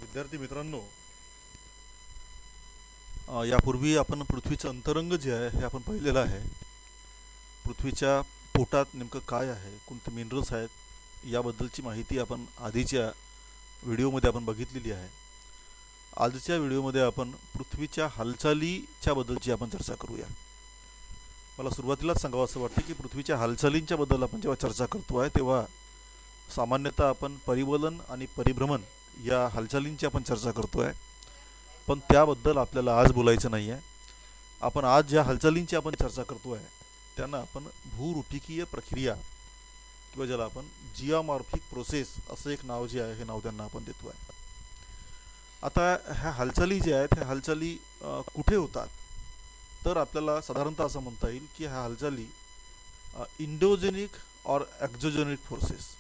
विद्यार्थी मित्रांनो, यापूर्वी आपण पृथ्वीचं अंतरंग जे आहे हे आपण पाहिलेलं आहे. पृथ्वीच्या पोटात नेमकं काय आहे, कोणते मिनरल्स आहेत याबद्दलची माहिती आपण आधीच्या व्हिडिओमध्ये आपण बघितलेली आहे. आजच्या व्हिडिओमध्ये आपण पृथ्वीच्या हालचालीच्या बद्दलची आपण चर्चा करूया. मला सुरुवातीलाच सांगावं असं वाटतं की पृथ्वीच्या हालचालींच्या बद्दल आपण जेव्हा चर्चा करतो आहे तेव्हा सामान्यतः आपण परिवलन आणि परिभ्रमण या हालचालींची आपण चर्चा करतो आहे, पण त्याबद्दल आपल्याला आज बोलायचं नाही आहे. आपण आज ज्या हालचालींची आपण चर्चा करतो आहे त्यांना आपण भूरूपिकीय प्रक्रिया किंवा ज्याला आपण जिओमॉर्फिक प्रोसेस असं एक नाव जे आहे हे नाव त्यांना आपण देतो आहे. आता ह्या हालचाली ज्या आहेत ह्या हालचाली कुठे होतात, तर आपल्याला साधारणतः असं म्हणता येईल की ह्या हालचाली इंडोजेनिक और एक्झोजेनिक फोर्सेस,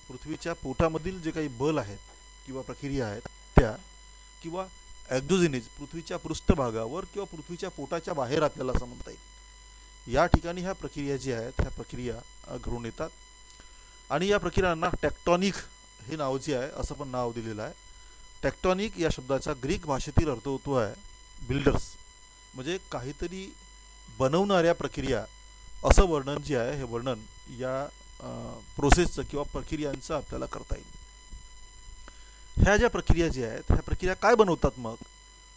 पृथ्वीच्या पोटामधील जे काही बल आहेत किंवा प्रक्रिया आहेत त्या, किंवा एक्झोजेनिक पृथ्वीच्या पृष्ठभागावर किंवा पृथ्वीच्या पोटाच्या बाहेर आपल्याला असं म्हणता येईल. या ठिकाणी ह्या प्रक्रिया ज्या आहेत ह्या प्रक्रिया घडून येतात आणि या प्रक्रियांना टेक्टॉनिक हे नाव जे आहे असं पण नाव दिलेलं आहे. टेक्टॉनिक या शब्दाचा ग्रीक भाषेतील अर्थ होतो आहे बिल्डर्स, म्हणजे काहीतरी बनवणाऱ्या प्रक्रिया असं वर्णन जे आहे हे वर्णन या प्रोसेसचं किंवा प्रक्रियांचं आपल्याला करता येईल. ह्या ज्या प्रक्रिया ज्या आहेत ह्या प्रक्रिया काय बनवतात मग,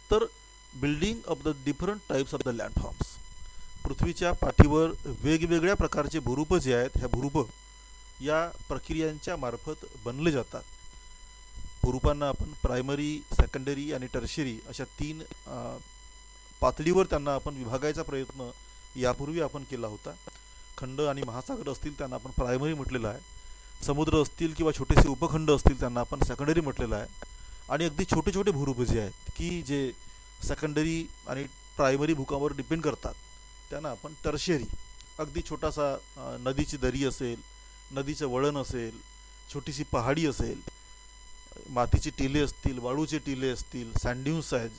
तर building of the different types of the landforms, पृथ्वीच्या पाठीवर वेगवेगळ्या प्रकारचे भूरूप जे आहेत ह्या भूरूप या प्रक्रियांच्या मार्फत बनले जातात. भूरूपांना आपण प्रायमरी, सेकंडरी आणि टर्शरी अशा तीन पातळीवर त्यांना आपण विभागायचा प्रयत्न यापूर्वी आपण केला होता. खंड आणि महासागर असतील त्यांना आपण प्रायमरी म्हटलेलं आहे, समुद्र असतील किंवा छोटेसे उपखंड असतील त्यांना आपण सेकंडरी म्हटलेलं आहे, आणि अगदी छोटे छोटे भूरूप जे आहेत की जे सेकंडरी आणि प्रायमरी भूकावर डिपेंड करतात त्यांना आपण टर्शरी, अगदी छोटासा नदीची दरी असेल, नदीचं वळण असेल, छोटीशी पहाडी असेल, मातीची टिले असतील, वाळूचे टिले असतील, सँड्यून्स आहेत,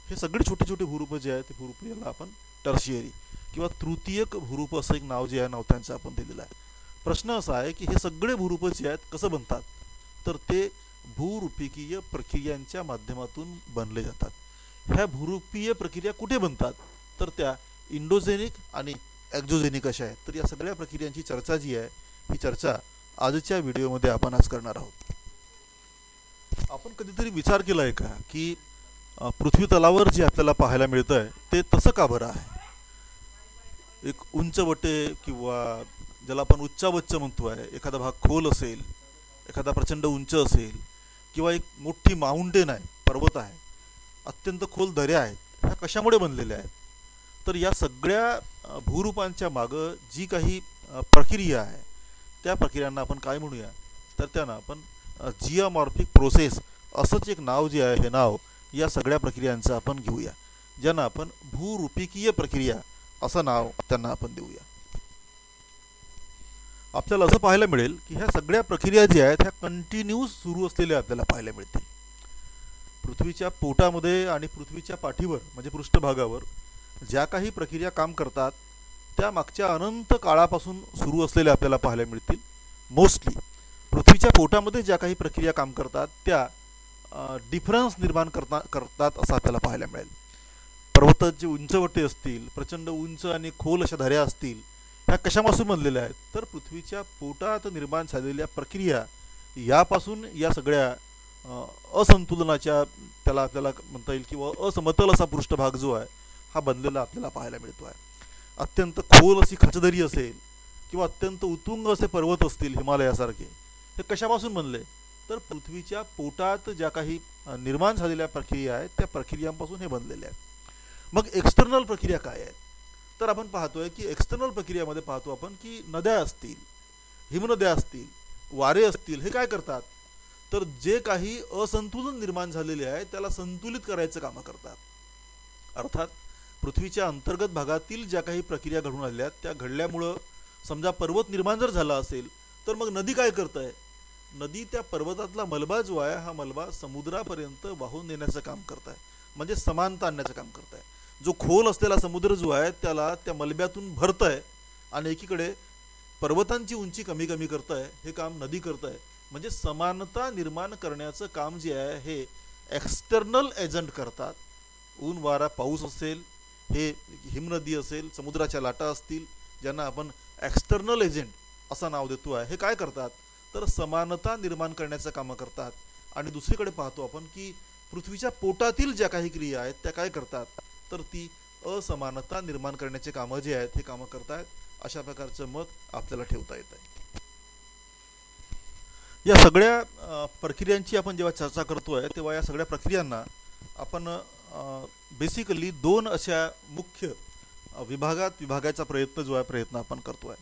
हे सगळे छोटे छोटे भूरूप जे आहेत ते भूरूप याला आपण टर्शियरी किंवा तृतीयक भूरूप असं एक नाव जे आहे नाव त्यांचं आपण दिलेलं आहे. प्रश्न असा आहे की हे सगळे भूरूप जे आहेत कसं बनतात, तर ते भूरूपिकीय प्रक्रियांच्या माध्यमातून बनले जातात. ह्या भूरूपीय प्रक्रिया कुठे बनतात, तर त्या इंडोजेनिक आणि एक्झोजेनिक अशा आहेत. तर या सगळ्या प्रक्रियांची चर्चा जी आहे ही चर्चा आजच्या व्हिडिओमध्ये आपण आज करणार आहोत. आपण कधीतरी विचार केला आहे का की पृथ्वी तलावर जे आपल्याला पाहायला मिळतं आहे ते तसं का बरं आहे. एक उंचवटे किंवा ज्याला आपण उच्चावच्च म्हणतो आहे, एखादा भाग खोल असेल, एखादा प्रचंड उंच असेल, किंवा एक मोठी माउंटेन आहे, पर्वत आहे, अत्यंत खोल दऱ्या आहेत, ह्या कशामुळे बनलेल्या आहेत, तर या सगळ्या भूरूपांच्या मागं जी काही प्रक्रिया आहे त्या प्रक्रियांना आपण काय म्हणूया, तर त्यांना आपण जिओमॉर्फिक प्रोसेस असंच एक नाव जे आहे हे नाव या सगळ्या प्रक्रियांचं आपण घेऊया, ज्यांना आपण भूरूपिकीय प्रक्रिया असं नाव त्यांना आपण देऊया. आपल्याला असं पाहायला मिळेल की ह्या सगळ्या प्रक्रिया ज्या आहेत ह्या कंटिन्यूस सुरू असलेल्या आपल्याला पाहायला मिळतील. पृथ्वीच्या पोटामध्ये आणि पृथ्वीच्या पाठीवर म्हणजे पृष्ठभागावर ज्या काही प्रक्रिया काम करतात त्या मागच्या अनंत काळापासून सुरू असलेल्या आपल्याला पाहायला मिळतील. मोस्टली पृथ्वीच्या पोटामध्ये ज्या काही प्रक्रिया काम करतात त्या डिफरन्स निर्माण करतात असं आपल्याला पाहायला मिळेल. पर्वताचे उंचवटे असतील, प्रचंड उंच आणि खोल अशा दऱ्या असतील, ह्या कशापासून बनलेल्या आहेत, तर पृथ्वीच्या पोटात निर्माण झालेल्या प्रक्रिया यापासून या सगळ्या असंतुलनाच्या त्याला आपल्याला म्हणता येईल किंवा असमतल असा पृष्ठभाग जो आहे हा बनलेला आपल्याला पाहायला मिळतो आहे. अत्यंत खोल अशी खचदरी असेल किंवा अत्यंत उत्तुंग असे पर्वत असतील हिमालयासारखे, हे कशापासून बनले, तर पृथ्वीच्या पोटात ज्या काही निर्माण झालेल्या प्रक्रिया आहेत त्या प्रक्रियांपासून हे बनलेले आहेत. मग एक्सटर्नल प्रक्रिया काय आहेत, तर आपण पाहतोय की एक्सटर्नल प्रक्रियामध्ये पाहतो आपण की नद्या असतील, हिमनद्या असतील, वारे असतील, हे काय करतात, तर जे काही असंतुलन निर्माण झालेले आहे त्याला संतुलित करायचं कामं करतात. अर्थात पृथ्वीच्या अंतर्गत भागातील ज्या काही प्रक्रिया घडून आल्या त्या घडल्यामुळं समजा पर्वत निर्माण जर झाला असेल तर मग नदी काय करत आहे, नदी त्या पर्वतातला मलबा जो आहे हा मलबा समुद्रापर्यंत वाहून नेण्याचं काम करत आहे, म्हणजे समानता आणण्याचं काम करत आहे. जो खोल असलेला समुद्र जो आहे त्याला त्या मलब्यातून भरत आहे आणि एकीकडे पर्वतांची उंची कमी कमी करत आहे, हे काम नदी करत आहे. म्हणजे समानता निर्माण करण्याचं काम जे आहे हे एक्सटर्नल एजंट करतात. ऊन वारा पाऊस असेल, हे हिमनदी असेल, समुद्राच्या लाटा असतील, ज्यांना आपण एक्सटर्नल एजंट असं नाव देतो आहे, हे काय करतात तर समानता निर्माण करण्याचं कामं करतात. आणि दुसरीकडे पाहतो आपण की पृथ्वीच्या पोटातील ज्या काही क्रिया आहेत त्या काय करतात तर ती असमानता निर्माण करण्याचे कामं जे आहेत हे कामं करतायत. अशा प्रकारचं मत आपल्याला ठेवता येत आहे. या सगळ्या प्रक्रियांची आपण जेव्हा चर्चा करतोय तेव्हा या सगळ्या प्रक्रियांना आपण बेसिकली दोन अशा मुख्य विभागात विभागायचा प्रयत्न आपण करतोय,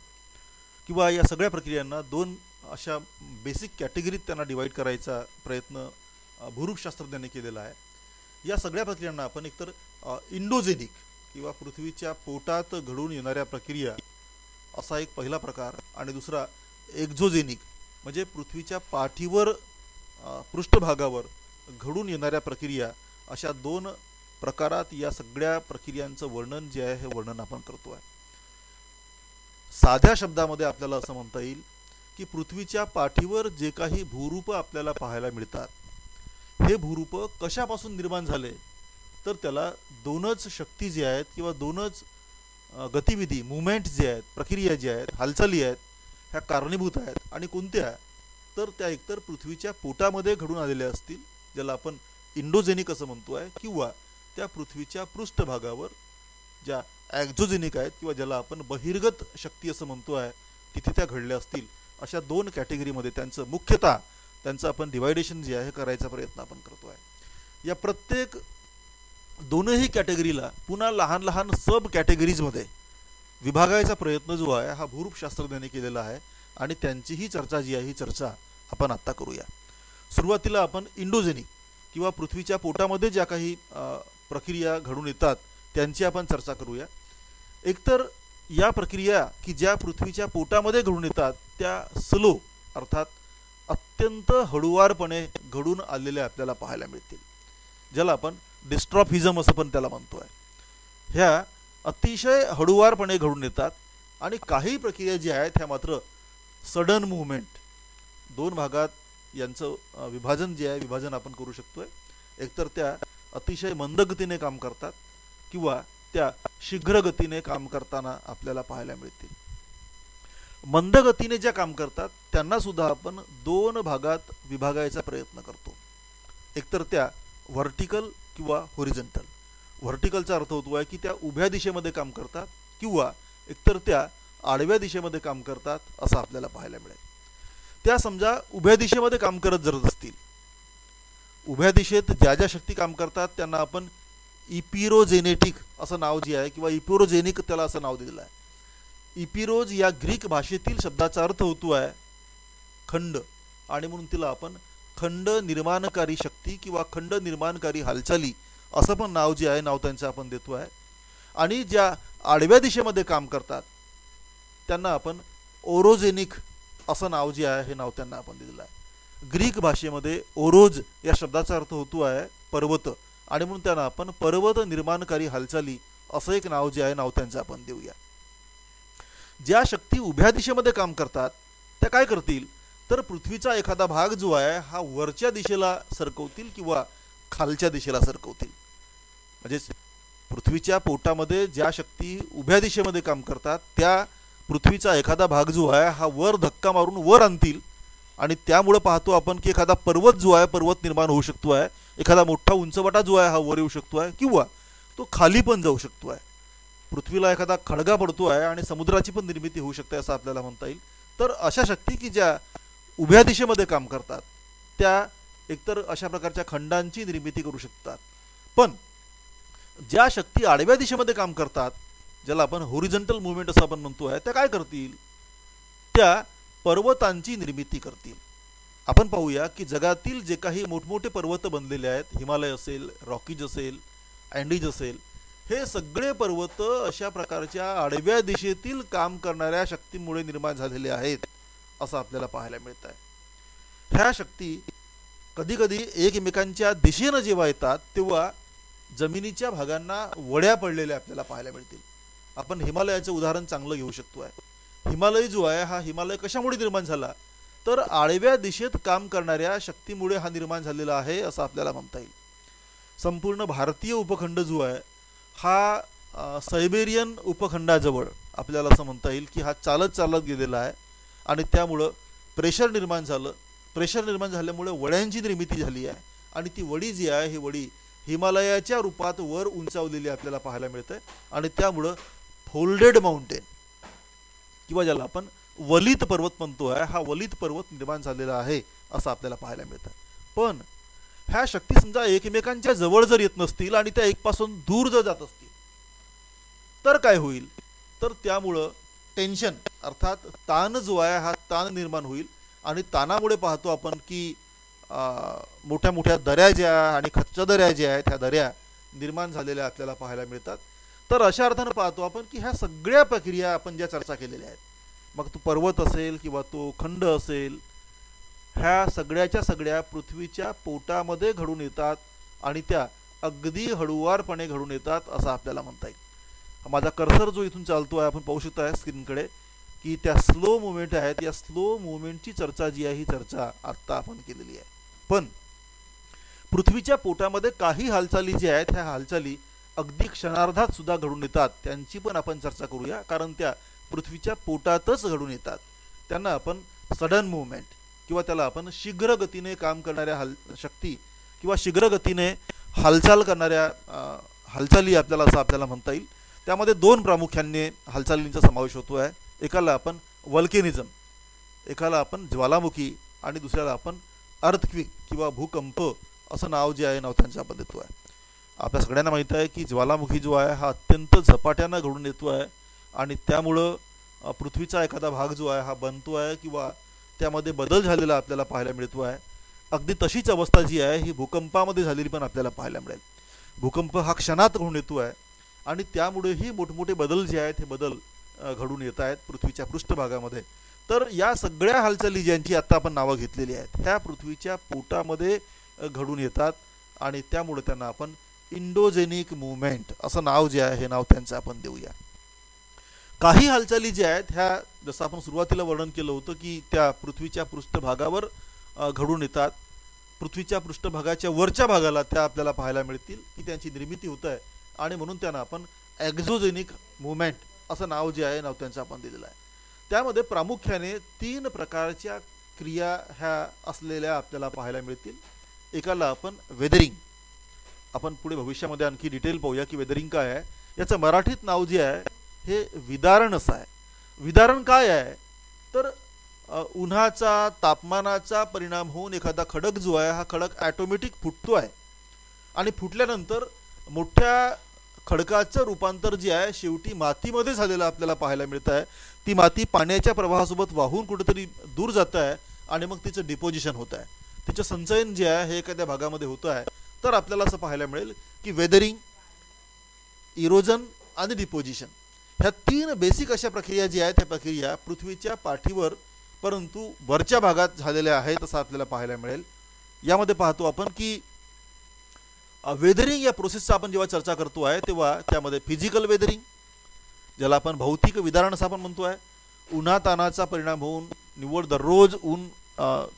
किंवा या सगळ्या प्रक्रियांना दोन अशा बेसिक कॅटेगरीत त्यांना डिवाइड करायचा प्रयत्न भूरूपशास्त्रज्ञांनी केलेला आहे. या सगळ्या प्रक्रियांना आपण एकतर इंडोजेनिक किंवा पृथ्वीच्या पोटात घडून येणाऱ्या प्रक्रिया असा एक पहिला प्रकार, आणि दुसरा एक्झोजेनिक म्हणजे पृथ्वीच्या पाठीवर पृष्ठभागावर घडून येणाऱ्या प्रक्रिया, अशा दोन प्रकारात या सगळ्या प्रक्रियांचं वर्णन जे आहे हे वर्णन आपण करतो आहे. साध्या शब्दामध्ये आपल्याला असं म्हणता येईल की पृथ्वीच्या पाठीवर जे काही भूरूप आपल्याला पाहायला मिळतात, हे भूरूप कशापासून निर्माण झाले तर त्याला दोनच शक्ती जे आहेत किंवा दोनच गतिविधी मुवमेंट जे आहेत, प्रक्रिया ज्या आहेत, हालचाली आहेत, ह्या कारणीभूत आहेत. आणि कोणत्या तर त्या एकतर पृथ्वीच्या पोटामध्ये घडून आलेल्या असतील, ज्याला आपण इंडोजेनिक असं म्हणतो आहे, किंवा त्या पृथ्वीच्या पृष्ठभागावर ज्या एक्झोजेनिक आहेत किंवा ज्याला आपण बहिर्गत शक्ती असं म्हणतो आहे, तिथे त्या घडल्या असतील. अशा दोन कॅटेगरीमध्ये त्यांचं आपण डिवायडेशन जे आहे करायचा प्रयत्न आपण करतो आहे. या प्रत्येक दोनही कॅटेगरीला पुन्हा लहान लहान सब कॅटेगरीजमध्ये विभागायचा प्रयत्न जो आहे हा भूरूपशास्त्रज्ञांनी केलेला आहे, आणि त्यांचीही चर्चा जी आहे ही चर्चा आपण आत्ता करूया. सुरुवातीला आपण इंडोजेनिक किंवा पृथ्वीच्या पोटामध्ये ज्या काही प्रक्रिया घडून येतात त्यांची आपण चर्चा करूया. एकतर या प्रक्रिया की ज्या पृथ्वीच्या पोटामध्ये घडून येतात त्या स्लो अर्थात अत्यंत हळुवारपणे घडून आलेल्या आपल्याला पाहायला मिळतील, ज्याला आपण डिस्ट्रॉफिझम असं पण त्याला म्हणतो आहे. ह्या अतिशय हळुवारपणे घडून येतात, आणि काही प्रक्रिया ज्या आहेत ह्या मात्र सडन मुवमेंट, दोन भागात यांचं विभाजन आपण करू शकतोय. एकतर त्या अतिशय मंद गतीने काम करतात किंवा त्या शीघ्र गतीने काम करताना आपल्याला पाहायला मिळतील. मंद गतीने ज्या काम करतात त्यांना सुद्धा आपण दोन भागात विभागायचा प्रयत्न करतो. एकतर त्या व्हर्टिकल किंवा होरिझॉन्टल. व्हर्टिकलचा अर्थ होतो आहे की त्या उभ्या दिशेमध्ये काम करतात, किंवा एकतर त्या आडव्या दिशेमध्ये काम करतात असं आपल्याला पाहायला मिळेल. त्या समजा उभ्या दिशेमध्ये काम करत जर असतील, उभ्या दिशेत ज्या ज्या शक्ती काम करतात त्यांना आपण इपिरोजेनेटिक असं नाव जे आहे किंवा इपिरोजेनिक त्याला असं नाव दिलेलं आहे. इपिरोज या ग्रीक भाषेतील शब्दाचा अर्थ होतो आहे खंड, आणि म्हणून तिला आपण खंड निर्माणकारी शक्ती किंवा खंड निर्माणकारी हालचाली असं पण नाव जे आहे नाव त्यांचं आपण देतो आहे. आणि ज्या आडव्या दिशेमध्ये काम करतात त्यांना आपण ओरोजेनिक असं नाव जे आहे हे नाव त्यांना आपण दिलेलं आहे. ग्रीक भाषेमध्ये ओरोज या शब्दाचा अर्थ होतो आहे पर्वत, आणि म्हणून त्यांना आपण पर्वत निर्माणकारी हालचाली असं एक नाव जे आहे नाव त्यांचं आपण देऊया. ज्या शक्ती उभ्या दिशेमध्ये काम करतात त्या काय करतील तर पृथ्वीचा एखादा भाग जो आहे हा वरच्या दिशेला सरकवतील किंवा खालच्या दिशेला सरकवतील. म्हणजेच पृथ्वीच्या पोटामध्ये ज्या शक्ती उभ्या दिशेमध्ये काम करतात त्या पृथ्वीचा एखादा भाग जो आहे हा वर धक्का मारून वर आणतील, आणि त्यामुळे पाहतो आपण की एखादा पर्वत जो आहे पर्वत निर्माण होऊ शकतो आहे, एखादा मोठा उंचवटा जो आहे हा वर येऊ शकतो आहे, किंवा तो खाली पण जाऊ शकतो आहे. पृथ्वीला एखादा खळगा पडतो आहे आणि समुद्राची पण निर्मिती होऊ शकते असं आपल्याला म्हणता येईल. तर अशा शक्ती की ज्या उभ्या दिशेमध्ये काम करतात त्या एकतर अशा प्रकारच्या खंडांची निर्मिती करू शकतात. पण ज्या शक्ती आडव्या दिशेमध्ये काम करतात, ज्याला आपण होरिझॉन्टल मुवमेंट असं आपण म्हणतो आहे, त्या काय करतील त्या पर्वतांची निर्मिती करतील. आपण पाहूया की जगातील जे काही मोठमोठे पर्वत बनलेले आहेत, हिमालय असेल, रॉकीज असेल, अँडीज असेल, हे सगळे पर्वत अशा प्रकारच्या आडव्या दिशेतील काम करणाऱ्या शक्तीमुळे निर्माण झालेले आहेत असं आपल्याला पाहायला मिळत आहे. ह्या शक्ती कधी कधी एकमेकांच्या दिशेनं जेव्हा येतात तेव्हा जमिनीच्या भागांना वड्या पडलेल्या आपल्याला पाहायला मिळतील. आपण हिमालयाचं उदाहरण चांगलं घेऊ शकतो आहे. हिमालय जो आहे हा हिमालय कशामुळे निर्माण झाला तर आडव्या दिशेत काम करणाऱ्या शक्तीमुळे हा निर्माण झालेला आहे असं आपल्याला म्हणता येईल. संपूर्ण भारतीय उपखंड जो आहे हा सायबेरियन उपखंडाजवळ आपल्याला असं म्हणता येईल की हा चालत चालत गेलेला आहे आणि त्यामुळं प्रेशर निर्माण झालं. प्रेशर निर्माण झाल्यामुळे वड्यांची निर्मिती झाली आहे आणि ती वडी जी आहे ही वडी हिमालयाच्या रूपात वर उंचावलेली आपल्याला पाहायला मिळते आणि त्यामुळं फोल्डेड माउंटेन किंवा ज्याला आपण वलित पर्वत म्हणतो आहे हा वलित पर्वत निर्माण झालेला आहे असं आपल्याला पाहायला मिळतं. पण ह्या शक्ती समजा एकमेकांच्या जवळ जर येत नसतील आणि त्या एकपासून दूर जर जात असतील तर काय होईल, तर त्यामुळं टेन्शन अर्थात ताण जो आहे हा ताण निर्माण होईल आणि ताणामुळे पाहतो आपण की मोठ्या मोठ्या दऱ्या ज्या आणि खच्च्या दऱ्या ज्या आहेत ह्या दऱ्या निर्माण झालेल्या आपल्याला पाहायला मिळतात. तर अशा अर्थानं पाहतो आपण की ह्या सगळ्या प्रक्रिया आपण ज्या चर्चा केलेल्या आहेत, मग तो पर्वत असेल किंवा तो खंड असेल, ह्या सगळ्याच्या सगळ्या पृथ्वीच्या पोटामध्ये घडून येतात आणि त्या अगदी हळूवारपणे घडून येतात असं आपल्याला म्हणता येईल. माझा कर्सर जो इथून चालतो आहे आपण पाहू शकता आहे स्क्रीनकडे की त्या स्लो मुवमेंट आहेत. या स्लो मुवमेंटची चर्चा जी आहे ही चर्चा आत्ता आपण केलेली आहे. पण पृथ्वीच्या पोटामध्ये काही हालचाली ज्या आहेत ह्या हालचाली अगदी क्षणार्धात सुद्धा घडून येतात, त्यांची पण आपण चर्चा करूया, कारण त्या पृथ्वीच्या पोटातच घडून येतात. त्यांना आपण सडन मुवमेंट किंवा त्याला आपण शीघ्र गतीने काम करणाऱ्या शक्ती किंवा शीघ्र गतीने हालचाल करणाऱ्या हालचाली आपल्याला असं आपल्याला म्हणता येईल. त्यामध्ये दोन प्रामुख्याने हालचालींचा समावेश होतो आहे. एकाला आपण वल्केनिझम, एकाला आपण ज्वालामुखी आणि दुसऱ्याला आपण अर्थक्विक किंवा भूकंप असं नाव जे आहे त्यांच्या आपण देतो आहे. आपल्या सगळ्यांना माहीत आहे की ज्वालामुखी जो आहे हा अत्यंत झपाट्यानं घडून येतो आहे आणि त्यामुळं पृथ्वीचा एखादा भाग जो आहे हा बनतो आहे किंवा त्यामध्ये बदल झालेला आपल्याला पाहायला मिळतो आहे. अगदी तशीच अवस्था जी आहे ही भूकंपामध्ये झालेली पण आपल्याला पाहायला मिळेल. भूकंप हा क्षणात घडून येतो आहे आणि त्यामुळेही मोठमोठे बदल जे आहेत हे बदल घडून येत आहेत पृथ्वीच्या पृष्ठभागामध्ये. तर या सगळ्या हालचाली ज्यांची आत्ता आपण नावं घेतलेली आहेत ह्या पृथ्वीच्या पोटामध्ये घडून येतात आणि त्यामुळे त्यांना आपण इंडोजेनिक मुवमेंट असं नाव जे आहे हे नाव त्यांचं आपण देऊया. काही हालचाली ज्या आहेत ह्या जसं आपण सुरुवातीला वर्णन केलं होतं की त्या पृथ्वीच्या पृष्ठभागावर घडून येतात. पृथ्वीच्या पृष्ठभागाच्या वरच्या भागाला त्या आपल्याला पाहायला मिळतील की त्यांची निर्मिती होत आहे आणि म्हणून त्यांना आपण एक्झोजेनिक मुवमेंट असं नाव जे आहे नाव त्यांचं आपण दिलेलं आहे. त्यामध्ये प्रामुख्याने 3 प्रकारच्या क्रिया ह्या असलेल्या आपल्याला पाहायला मिळतील. एकाला आपण वेदरिंग, आपण पुढे भविष्यामध्ये आणखी डिटेल पाहूया की वेदरिंग काय आहे. याचं मराठीत नाव जे आहे हे विदारण असं आहे. विदारण काय आहे तर उन्हाचा तापमानाचा परिणाम होऊन एखादा खडक जो आहे हा खडक ॲटोमॅटिक फुटतो आहे आणि फुटल्यानंतर मोठ्या खडकाचं रूपांतर जे आहे शेवटी मातीमध्ये झालेलं आपल्याला पाहायला मिळतं आहे. ती माती पाण्याच्या प्रवाहासोबत वाहून कुठेतरी दूर जात आहे आणि मग तिचं डिपोजिशन होत आहे, तिचं संचयन जे आहे हे एखाद्या भागामध्ये होतं आहे. तर आपल्याला असं पाहायला मिळेल की वेदरिंग, इरोजन आणि डिपोजिशन ह्या 3 बेसिक अशा प्रक्रिया ज्या आहेत ह्या प्रक्रिया पृथ्वीच्या पाठीवर परंतु वरच्या भागात झालेल्या आहेत असं आपल्याला पाहायला मिळेल. यामध्ये पाहतो आपण की वेदरिंग या प्रोसेसचा आपण जेव्हा चर्चा करतो आहे तेव्हा त्यामध्ये फिजिकल वेदरिंग ज्याला आपण भौतिक विदारण असं आपण म्हणतो आहे. उन्हातानाचा परिणाम होऊन निव्वळ दररोज ऊन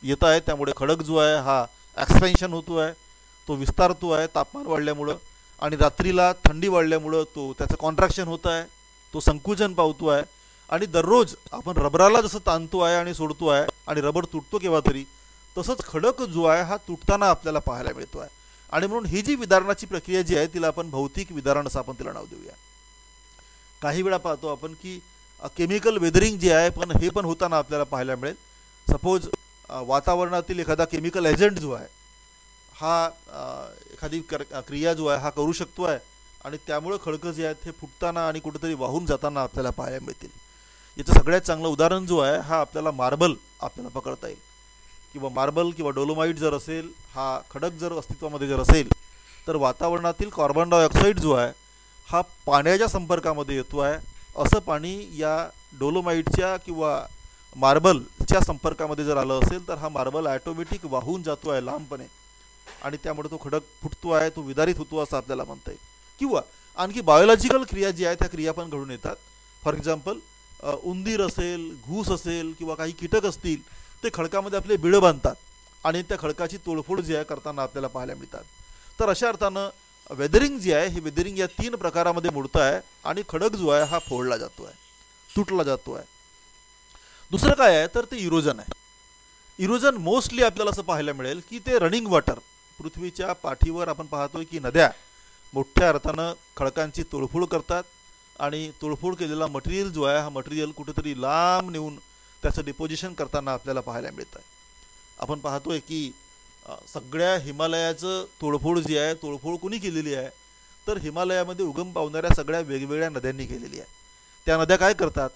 येत आहे त्यामुळे खडक जो आहे हा एक्सपेन्शन होतो आहे, तो विस्तारतो आहे तापमान वाढल्यामुळं आणि रात्रीला थंडी वाढल्यामुळं तो त्याचं कॉन्ट्रॅक्शन होत आहे, तो संकुचन पावतो आहे आणि दररोज आपण रबराला जसं ताणतो आहे आणि सोडतो आहे आणि रबर तुटतो केव्हा तरी तसंच खडक जो आहे हा तुटताना आपल्याला पाहायला मिळतो आहे. आणि म्हणून ही जी विदारणाची प्रक्रिया जी आहे तिला आपण भौतिक विदारण असं आपण तिला नाव देऊया. काही वेळा पाहतो आपण की केमिकल वेदरिंग जे आहे पण हे पण होताना आपल्याला पाहायला मिळेल. सपोज वातावरणातील एखादा केमिकल एजंट जो आहे हा एखादी क्रिया जो आहे हा करू शकतो आहे आणि त्यामुळे खडकं जे आहेत हे फुटताना आणि कुठेतरी वाहून जाताना आपल्याला पाहायला मिळतील. याचं सगळ्यात चांगलं उदाहरण जो आहे हा आपल्याला मार्बल आपल्याला पकडता येईल किंवा मार्बल किंवा डोलोमाइट जर असेल हा खडक जर अस्तित्वामध्ये जर असेल तर वातावरणातील कार्बन डायऑक्साईड जो आहे हा पाण्याच्या संपर्कामध्ये येतो आहे. असं पाणी या डोलोमाइटच्या किंवा मार्बलच्या संपर्कामध्ये जर आलं असेल तर हा मार्बल ॲटोमॅटिक वाहून जातो आहे लांबपणे आणि त्यामुळे तो खडक फुटतो आहे, तो विदारित होतो असं आपल्याला म्हणता येईल. किंवा आणखी बायोलॉजिकल क्रिया जी आहेत त्या क्रिया पण घडून येतात. फॉर एक्झाम्पल उंदीर असेल, घूस असेल किंवा काही कीटक असतील ते खडकामध्ये आपले बिळं बांधतात आणि त्या खडकाची तोडफोड जी आहे करताना आपल्याला पाहायला मिळतात. तर अशा अर्थानं वेदरिंग जी आहे ही वेदरिंग या 3 प्रकारामध्ये मोडतं आहे आणि खडक जो आहे हा फोडला जातो आहे, तुटला जातो आहे. दुसरं काय आहे तर ते इरोजन आहे. इरोजन मोस्टली आपल्याला असं पाहायला मिळेल की ते रनिंग वॉटर, पृथ्वीच्या पाठीवर आपण पाहतोय की नद्या मोठ्या अर्थानं खडकांची तोडफोड करतात आणि तोडफोड केलेला मटेरियल जो आहे हा मटेरियल कुठेतरी लांब नेऊन त्याचं डिपोजिशन करताना आपल्याला पाहायला मिळत आहे. आपण पाहतोय की सगळ्या हिमालयाचं तोडफोड जी आहे, तोडफोड कोणी केलेली आहे तर हिमालयामध्ये उगम पावणाऱ्या सगळ्या वेगवेगळ्या नद्यांनी केलेली आहे. त्या नद्या काय करतात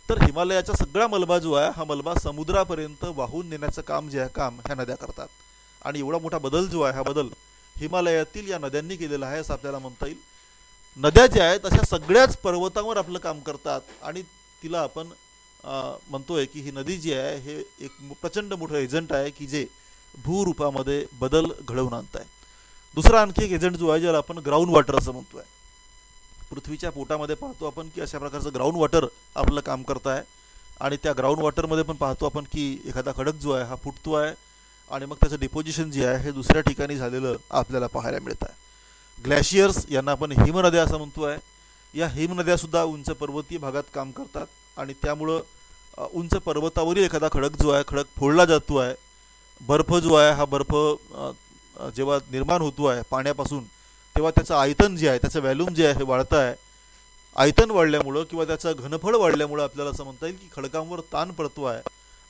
तर हिमालयाचा सगळा मलबा जो आहे हा मलबा समुद्रापर्यंत वाहून नेण्याचं काम जे आहे काम ह्या नद्या करतात. आणि एवढा मोठा बदल जो आहे हा बदल हिमालयातील या नद्यांनी केलेला आहे असं आपल्याला म्हणता येईल. नद्या ज्या आहेत अशा सगळ्याच पर्वतांवर आपलं काम करतात आणि तिला आपण म्हणतोय की ही नदी जी आहे हे एक प्रचंड मोठं एजंट आहे की जे भूरूपामध्ये बदल घडवून आणत आहे. दुसरा आणखी एक एजंट जो आहे ज्याला आपण ग्राउंड वॉटर असं म्हणतोय. पृथ्वीच्या पोटामध्ये पाहतो आपण की अशा प्रकारचं ग्राउंड वॉटर आपलं काम करत आहे आणि त्या ग्राउंड वॉटरमध्ये पण पाहतो आपण की एखादा खडक जो आहे हा फुटतो आहे आणि मग त्याचं डिपोजिशन जे आहे हे दुसऱ्या ठिकाणी झालेलं आपल्याला पाहायला मिळत आहे. ग्लॅशियर्स यांना आपण हिमनद्या असं म्हणतो आहे. या हिमनद्यासुद्धा उंच पर्वतीय भागात काम करतात आणि त्यामुळं उंच पर्वतावरील एखादा खडक जो आहे खडक फोडला जातो आहे. बर्फ जो आहे हा बर्फ जेव्हा निर्माण होतो आहे पाण्यापासून तेव्हा त्याचं आयतन जे आहे त्याचं व्हॅल्यूम जे आहे हे वाढतं आहे. आयतन वाढल्यामुळं किंवा त्याचं घनफळ वाढल्यामुळं आपल्याला असं म्हणता येईल की खडकांवर ताण पडतो आहे.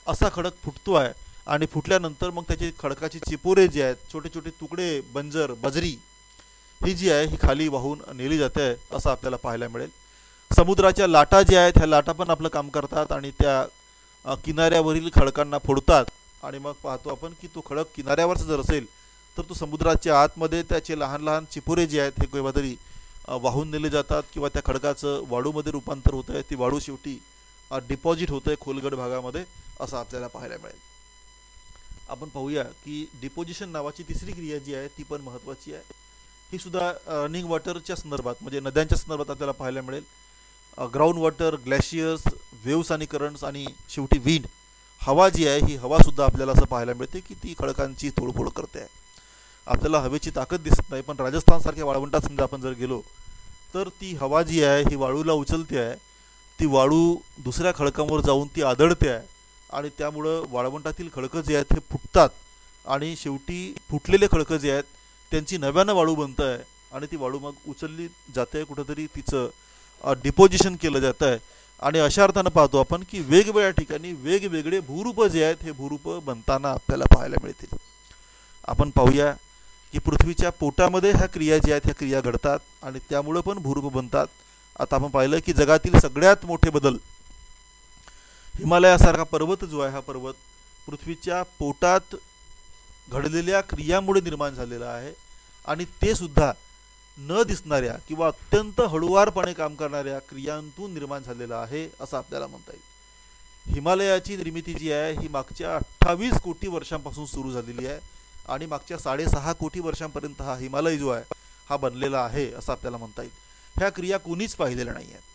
असा खडक फुटतो आहे आणि फुटल्यानंतर मग त्याची खडकाची चिपोरे जे आहेत छोटे छोटे तुकडे बंजर बजरी ही जी आहे ही खाली वाहून नेली जाते असं आपल्याला पाहायला मिळेल. समुद्राच्या लाटा ज्या आहेत ह्या लाटा पण आपलं काम करतात आणि त्या किनाऱ्यावरील खडकांना फोडतात आणि मग पाहतो आपण की तो खडक किनाऱ्यावरच जर असेल तर तो समुद्राच्या आतमध्ये त्याचे लहान लहान चिपोरे जे आहेत हे केव्हा तरी वाहून नेले जातात किंवा त्या खडकाचं वाळूमध्ये रूपांतर होतं आहे. ती वाळू शेवटी डिपॉझिट होतं आहे खोलगड भागामध्ये असं आपल्याला पाहायला मिळेल. आपण पाहूया की डिपोजिशन नावाची तिसरी क्रिया जी आहे ती पण महत्त्वाची आहे. ही सुद्धा रनिंग वॉटरच्या संदर्भात म्हणजे नद्यांच्या संदर्भात आपल्याला पाहायला मिळेल. ग्राउंड वॉटर, ग्लॅशियर्स, वेव्स आणि करंट्स आणि शेवटी विंड, हवा जी आहे ही हवासुद्धा आपल्याला असं पाहायला मिळते की ती खडकांची तोडफोड करते आहे. आपल्याला हवेची ताकद दिसत नाही पण राजस्थानसारख्या वाळवंटात समजा आपण जर गेलो तर ती हवा जी आहे ही वाळूला उचलते आहे. ती वाळू दुसऱ्या खडकांवर जाऊन ती आदळते आहे आणि त्यामुळं वाळवंटातील खडकं जे आहेत हे फुटतात आणि शेवटी फुटलेले खडकं जे आहेत त्यांची नव्यानं वाळू बनतं आहे आणि ती वाळू मग उचलली जाते कुठंतरी तिचं डिपोजिशन केलं जातं आहे. आणि अशा अर्थानं पाहतो आपण की वेगवेगळ्या ठिकाणी वेगवेगळे भूरूपं जे आहेत हे भूरूपं बनताना आपल्याला पाहायला मिळतील. आपण पाहूया की पृथ्वीच्या पोटामध्ये ह्या क्रिया ज्या आहेत ह्या क्रिया घडतात आणि त्यामुळं पण भूरूपं बनतात. आता आपण पाहिलं की जगातील सगळ्यात मोठे बदल हिमालयासारखा पर्वत जो आहे हा पर्वत पृथ्वीच्या पोटात घडलेल्या क्रियामुळे निर्माण झालेला आहे आणि ते सुद्धा न दिसणाऱ्या किंवा अत्यंत हळुवारपणे काम करणाऱ्या क्रियांतून निर्माण झालेला आहे असं आपल्याला म्हणता येईल. हिमालयाची निर्मिती जी आहे ही मागच्या 28 कोटी वर्षांपासून सुरू झालेली आहे आणि मागच्या 6.5 कोटी वर्षांपर्यंत हा हिमालय जो आहे हा बनलेला आहे असं आपल्याला म्हणता येईल. ह्या क्रिया कोणीच पाहिलेल्या नाही आहेत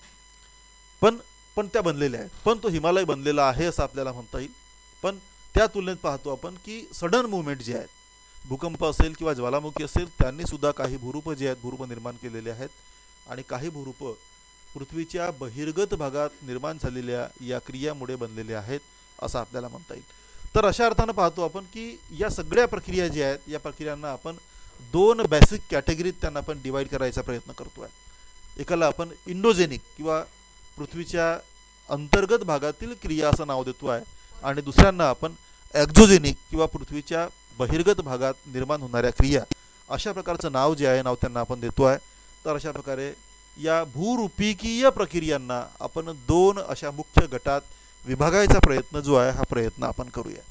पण त्या बनलेल्या आहेत. पण तो हिमालय बनलेला आहे असं आपल्याला म्हणता येईल. पण त्या तुलनेत पाहतो आपण की सडन मुवमेंट जे आहेत, भूकंप असेल किंवा ज्वालामुखी असेल, त्यांनी सुद्धा काही भूरूपं जे आहेत भूरूपं निर्माण केलेले आहेत आणि काही भूरूपं पृथ्वीच्या बहिर्गत भागात निर्माण झालेल्या या क्रियामुळे बनलेले आहेत असं आपल्याला म्हणता येईल. तर अशा अर्थानं पाहतो आपण की या सगळ्या प्रक्रिया ज्या आहेत या प्रक्रियांना आपण 2 बेसिक कॅटेगरीत त्यांना आपण डिवाइड करायचा प्रयत्न करतो आहे. एकाला आपण इंडोजेनिक किंवा पृथ्वीच्या अंतर्गत भागातील क्रिया असं नाव देतो आहे आणि दुसऱ्यांना आपण एक्झोजेनिक किंवा पृथ्वीच्या बहिर्गत भागात निर्माण होणाऱ्या क्रिया अशा प्रकारचं नाव जे आहे नाव त्यांना आपण देतो आहे. तर अशा प्रकारे या भूरूपिकीय प्रक्रियांना आपण 2 अशा मुख्य गटात विभागायचा प्रयत्न जो आहे हा प्रयत्न आपण करूया.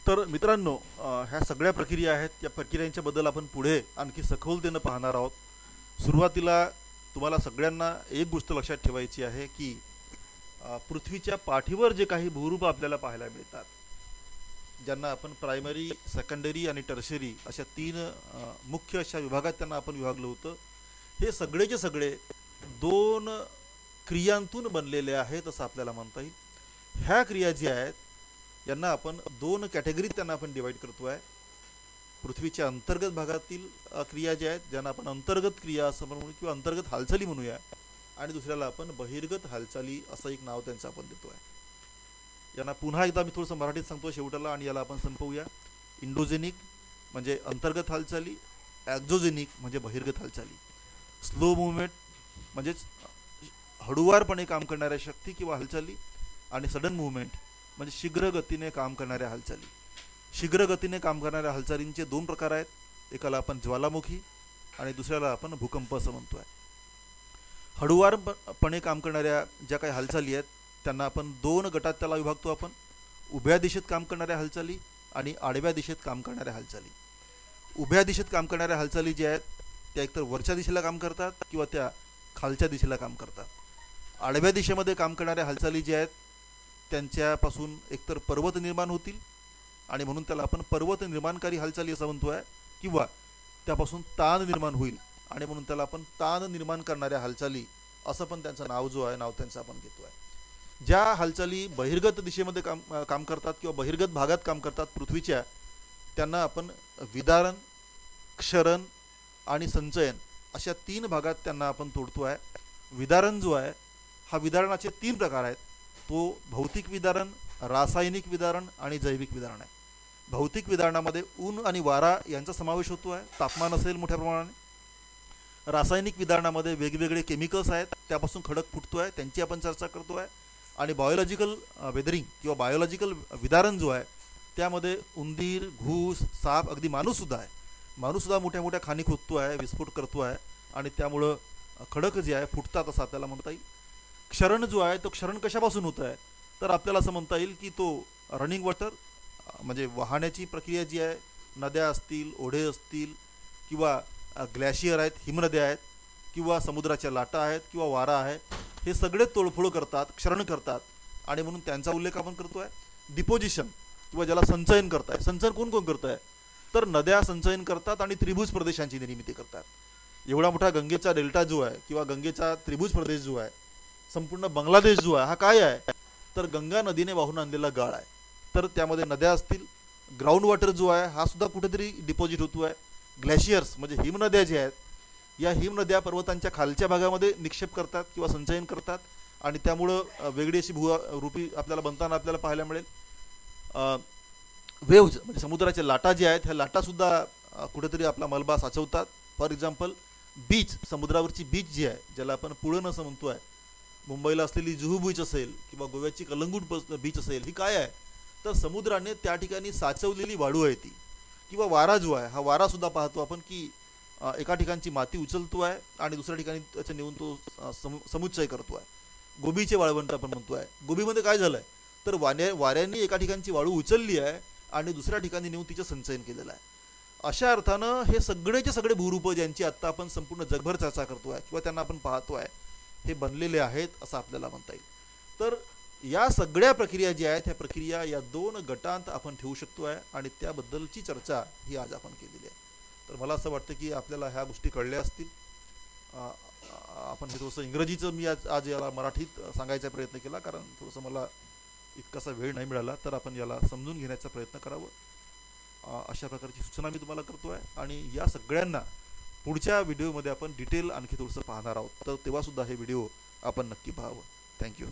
तर मित्रांनो, ह्या सगळ्या प्रक्रिया आहेत या प्रक्रियांच्या बद्दल आपण पुढे आणखी सखोलतेनं पाहणार आहोत. सुरुवातीला तुम्हाला सगळ्यांना एक गोष्ट लक्षात ठेवायची आहे की पृथ्वीच्या पाठीवर जे काही भूरूप आपल्याला पाहायला मिळतात, ज्यांना आपण प्रायमरी, सेकंडरी आणि टर्शरी अशा 3 मुख्य अशा विभागात त्यांना आपण विभागलं होतं, हे सगळेचे सगळे 2 क्रियांतून बनलेले आहेत असं आपल्याला म्हणता येईल. ह्या क्रिया ज्या आहेत यांना आपण दोन कॅटेगरीत त्यांना आपण डिवाइड करतो आहे. पृथ्वीच्या अंतर्गत भागातील क्रिया ज्या आहेत ज्यांना आपण अंतर्गत क्रिया असं म्हणू किंवा अंतर्गत हालचाली म्हणूया, आणि दुसऱ्याला आपण बहिर्गत हालचाली असं एक नाव त्यांचं आपण देतो आहे. यांना पुन्हा एकदा मी थोडंसं मराठीत सांगतो शेवटाला, आणि याला आपण संपवूया. इंडोजेनिक म्हणजे अंतर्गत हालचाली, ॲक्झोजेनिक म्हणजे बहिर्गत हालचाली, स्लो मुवमेंट म्हणजेच हळूवारपणे काम करणाऱ्या शक्ती किंवा हालचाली, आणि सडन मुवमेंट म्हणजे शीघ्र गतीने काम करणाऱ्या हालचाली. शीघ्र गतीने काम करणाऱ्या हालचालींचे दोन प्रकार आहेत. एकाला आपण ज्वालामुखी आणि दुसऱ्याला आपण भूकंप असं म्हणतो आहे. हळूवारपणे काम करणाऱ्या ज्या काही हालचाली आहेत त्यांना आपण दोन गटात त्याला विभागतो आपण. उभ्या दिशेत काम करणाऱ्या हालचाली आणि आडव्या दिशेत काम करणाऱ्या हालचाली. उभ्या दिशेत काम करणाऱ्या हालचाली ज्या आहेत त्या एकतर वरच्या दिशेला काम करतात किंवा त्या खालच्या दिशेला काम करतात. आडव्या दिशेमध्ये काम करणाऱ्या हालचाली ज्या आहेत त्यांच्यापासून एकतर पर्वत निर्माण होतील आणि म्हणून त्याला आपण पर्वत निर्माणकारी हालचाली असं म्हणतो आहे, किंवा त्यापासून ताण निर्माण होईल आणि म्हणून त्याला आपण ताण निर्माण करणाऱ्या हालचाली असं पण त्यांचं नाव जो आहे नाव त्यांचं आपण घेतो आहे. ज्या हालचाली बहिर्गत दिशेमध्ये काम करतात किंवा बहिर्गत भागात काम करतात पृथ्वीच्या, त्यांना आपण विदारण, क्षरण आणि संचयन अशा तीन भागात त्यांना आपण तोडतो आहे. विदारण जो आहे हा विदारणाचे तीन प्रकार आहेत. तो भौतिक विदारण, रासायनिक विदारण आणि जैविक विदारण आहे. भौतिक विदारणामध्ये ऊन आणि वारा यांचा समावेश होतो आहे, तापमान असेल मोठ्या प्रमाणाने. रासायनिक विदारणामध्ये वेगवेगळे केमिकल्स आहेत त्यापासून खडक फुटतो आहे, त्यांची आपण चर्चा करतो आहे. आणि बायोलॉजिकल वेदरिंग किंवा बायोलॉजिकल विदारण जो आहे त्यामध्ये उंदीर, घूस, साप, अगदी माणूससुद्धा आहे. माणूससुद्धा मोठ्या मोठ्या खाणी खोदतो आहे, विस्फोट करतो आहे आणि त्यामुळं खडक जे आहे फुटतात असं आपल्याला म्हणता येईल. क्षरण जो आहे तो क्षरण कशापासून होत आहे तर आपल्याला असं म्हणता येईल की तो रनिंग वॉटर म्हणजे वाहण्याची प्रक्रिया जी आहे, नद्या असतील, ओढे असतील किंवा ग्लॅशियर आहेत, हिमनद्या आहेत किंवा समुद्राच्या लाटा आहेत किंवा वारा आहे, हे सगळे तोडफोड करतात, क्षरण करतात आणि म्हणून त्यांचा उल्लेख आपण करतो आहे. डिपोजिशन किंवा ज्याला संचयन करताय, संचयन कोण कोण करत आहे तर नद्या संचयन करतात आणि त्रिभुज प्रदेशांची निर्मिती करतात. एवढा मोठा गंगेचा डेल्टा जो आहे किंवा गंगेचा त्रिभुज प्रदेश जो आहे, संपूर्ण बांगलादेश जो आहे हा काय आहे तर गंगा नदीने वाहून आणलेला गाळ आहे. तर त्यामध्ये नद्या असतील, ग्राउंड वॉटर जो आहे हा सुद्धा कुठेतरी डिपॉझिट होतो आहे. ग्लॅशियर्स म्हणजे हिमनद्या ज्या आहेत या हिमनद्या पर्वतांच्या खालच्या भागामध्ये निक्षेप करतात किंवा संचयन करतात आणि त्यामुळं वेगळी अशी भूरूपी आपल्याला बनताना आपल्याला पाहायला मिळेल. वेव्ज म्हणजे समुद्राच्या लाटा ज्या आहेत ह्या लाटासुद्धा कुठेतरी आपला मलबा साचवतात. फॉर एक्झाम्पल बीच, समुद्रावरची बीच जी आहे ज्याला आपण पुळण असं म्हणतो आहे, मुंबईला असलेली जुहू बीच असेल किंवा गोव्याची कलंगूट बीच असेल, ही काय आहे तर समुद्राने त्या ठिकाणी साचवलेली वाळू आहे ती. किंवा वारा जो आहे हा वारासुद्धा पाहतो आपण की एका ठिकाणची माती उचलतो आहे आणि दुसऱ्या ठिकाणी त्याच्या नेऊन तो समुच्चय करतो आहे. गोबीचे वाळवंट आपण म्हणतो आहे. गोबीमध्ये काय झालं आहे तर वाऱ्यांनी एका ठिकाणची वाळू उचलली आहे आणि दुसऱ्या ठिकाणी नेऊन तिचं संचयन केलेलं आहे. अशा अर्थानं हे सगळेचे सगळे भूरूप ज्यांची आत्ता आपण संपूर्ण जगभर चर्चा करतो आहे किंवा त्यांना आपण पाहतो आहे हे बनलेले आहेत असं आपल्याला म्हणता येईल. तर या सगळ्या प्रक्रिया ज्या आहेत ह्या प्रक्रिया या दोन गटांत आपण ठेवू शकतो आहे आणि त्याबद्दलची चर्चा ही आज आपण केलेली आहे. तर मला असं वाटतं की आपल्याला ह्या गोष्टी कळल्या असतील. आपण हे थोडंसं इंग्रजीचं मी आज याला मराठीत सांगायचा प्रयत्न केला कारण थोडंसं मला इतकासा वेळ नाही मिळाला, तर आपण याला समजून घेण्याचा प्रयत्न करावं अशा प्रकारची सूचना मी तुम्हाला करतो आहे. आणि या सगळ्यांना पुढच्या व्हिडिओमध्ये आपण डिटेल आणखी थोडंसं पाहणार आहोत, तर तेव्हासुद्धा हे व्हिडिओ आपण नक्की पाहावं. थँक्यू.